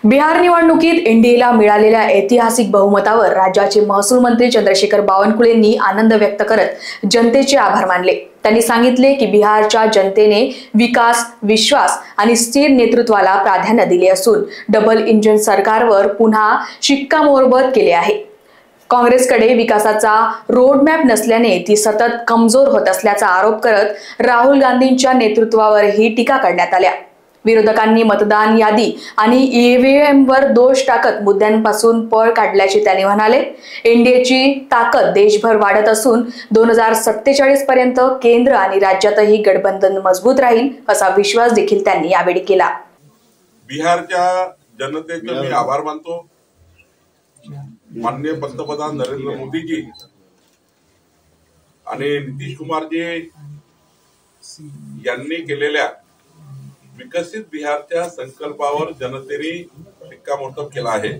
बिहार निवडणुकीत एनडीएला मिळालेल्या ऐतिहासिक बहुमतावर राज्याचे महसूल मंत्री चंद्रशेखर बावनकुळेंनी आनंद व्यक्त करत जनतेचे आभार मानले। त्यांनी सांगितले की बिहारच्या जनतेने विकास, विश्वास आणि स्थिर नेतृत्वाला प्राधान्य दिले असून डबल इंजिन सरकारवर पुन्हा शिक्कामोर्तब केले आहे। काँग्रेसकडे विकासाचा रोडमॅप नसल्याने ती सतत कमजोर होत असल्याचा आरोप करत राहुल गांधींच्या नेतृत्वावरही टीका करण्यात आल्या। विरोधकांनी मतदान यादी आणि ईव्हीएमवर दोष टाकत मुद्द्यांपासून पळ काढल्याचे त्यांनी म्हणाले। एनडीएची ताकद देशभर वाढत असून 2047 पर्यंत केंद्र आणि राज्यातही गठबंधन मजबूत राहील असा विश्वास देखील त्यांनी यावेळी केला। बिहारच्या जनतेचे मी आभार मानतो। माननीय पंतप्रधान नरेंद्र मोदीजी आणि नितीश कुमारजी यांनी केलेल्या विकसित बिहारच्या संकल्पावर जनतेने शिक्कामोर्तब केला आहे।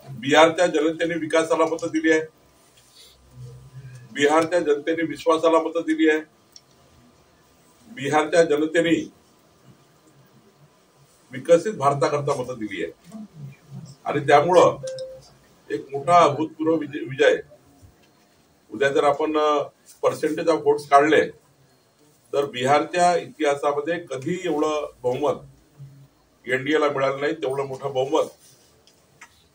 बिहारच्या जनतेने विकासाला मत दिली आहे, बिहारच्या जनतेने विश्वासाला मत दिली आहे, बिहारच्या जनतेने विकसित भारताकरता मत दिली आहे आणि त्यामुळं एक मोठा अभूतपूर्व विजय। उद्या जर आपण पर्सेंटेज ऑफ वोट्स काढले तर बिहारच्या इतिहासामध्ये कधी एवढं बहुमत एनडीएला मिळालं नाही, तेवढं मोठं बहुमत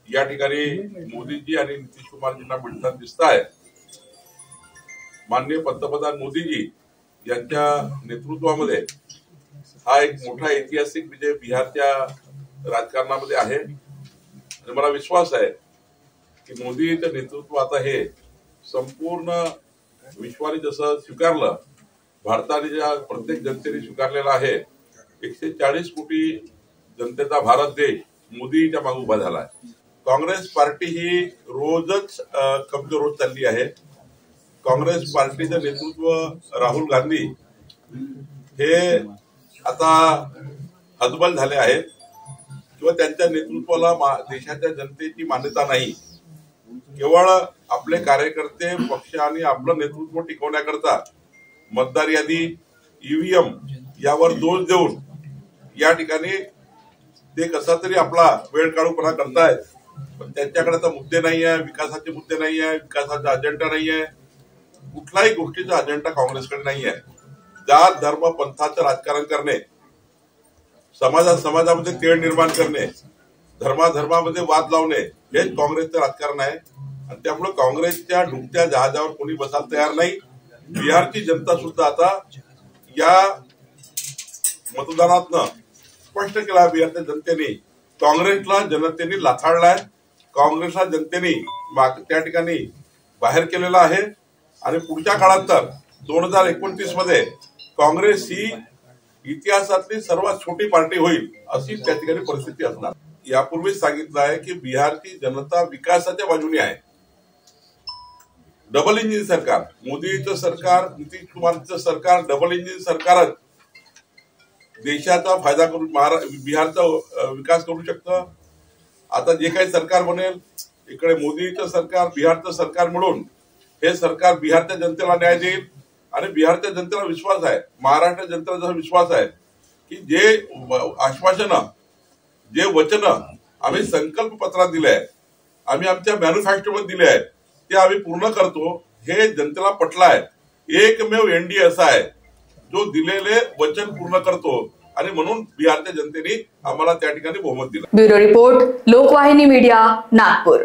या ठिकाणी मोदीजी आणि नितीश कुमारजींना मिळताना दिसत आहे। माननीय पंतप्रधान मोदीजी यांच्या नेतृत्वामध्ये हा एक मोठा ऐतिहासिक विजय बिहारच्या राजकारणामध्ये आहे आणि मला विश्वास आहे की मोदींचं नेतृत्व आता हे संपूर्ण विश्वाने जसं स्वीकारलं, भारताने ज्या प्रत्येक जनतेने स्वीकारलेला आहे, 140 कोटी जनतेचा भारत देश मोदीच्या मागे उभा झाला आहे। काँग्रेस पार्टी ही रोजच कमजोर होत चालली आहे। काँग्रेस पार्टीचं नेतृत्व राहुल गांधी हे आता हतबल झाले आहेत किंवा त्यांच्या नेतृत्वाला देशाच्या जनतेची मान्यता नाही। केवळ आपले कार्यकर्ते, पक्ष आणि आपलं नेतृत्व टिकवण्याकरता मतदार यादी, ईव्हीएम यावर दोष देऊन या ठिकाणी ते कसा तरी आपला वेळ काढूपणा करतायत, पण त्यांच्याकडे तर मुद्दे नाही आहे, विकासाचे मुद्दे नाही आहे, विकासाचा अजेंडा नाही आहे, कुठल्याही गोष्टीचा अजेंडा काँग्रेसकडे नाही आहे। जात धर्म पंथाचं राजकारण करणे, समाजामध्ये तेढ निर्माण करणे, धर्मामध्ये वाद लावणे हेच काँग्रेसचं राजकारण आहे आणि त्यामुळे काँग्रेसच्या डुबत्या जहाजावर कोणी बसायला तयार नाही। बिहारची जनता सुद्धा आता या मतदानातनं स्पष्ट केला, बिहारच्या जनतेने काँग्रेसला जनतेने लाथाडलाय, काँग्रेसला जनतेने त्या ठिकाणी बाहेर केलेला आहे आणि पुढच्या काळात तर 2029 मध्ये काँग्रेस ही इतिहासातली सर्वात छोटी पार्टी होईल अशी त्या ठिकाणी परिस्थिती असणार। यापूर्वीच सांगितलं आहे की बिहारची जनता विकासाच्या बाजूने आहे। डबल इंजिन सरकार, मोदीचं सरकार, नितीश कुमारचं सरकार, डबल इंजिन सरकारच देशाचा फायदा करून बिहारचा विकास करू शकतं। आता जे काही सरकार बनेल, इकडे मोदीचं सरकार, बिहारचं सरकार मिळून हे सरकार बिहारच्या जनतेला न्याय देईल आणि बिहारच्या जनतेला विश्वास आहे, महाराष्ट्र जनतेला जसा विश्वास आहे की जे आश्वासनं, जे वचनं आम्ही संकल्प पत्रात दिले आहे, आम्ही आमच्या मॅन्युफॅक्चरमध्ये दिले आहेत, ते आम्ही पूर्ण करतो हे जनतेला पटलं आहे। एकमेव एनडीए असा आहे जो दिलेले वचन पूर्ण करतो आणि म्हणून बिहारच्या जनतेने आम्हाला त्या ठिकाणी बहुमत दिलं। Bureau report, Lokvahini media, Nagpur.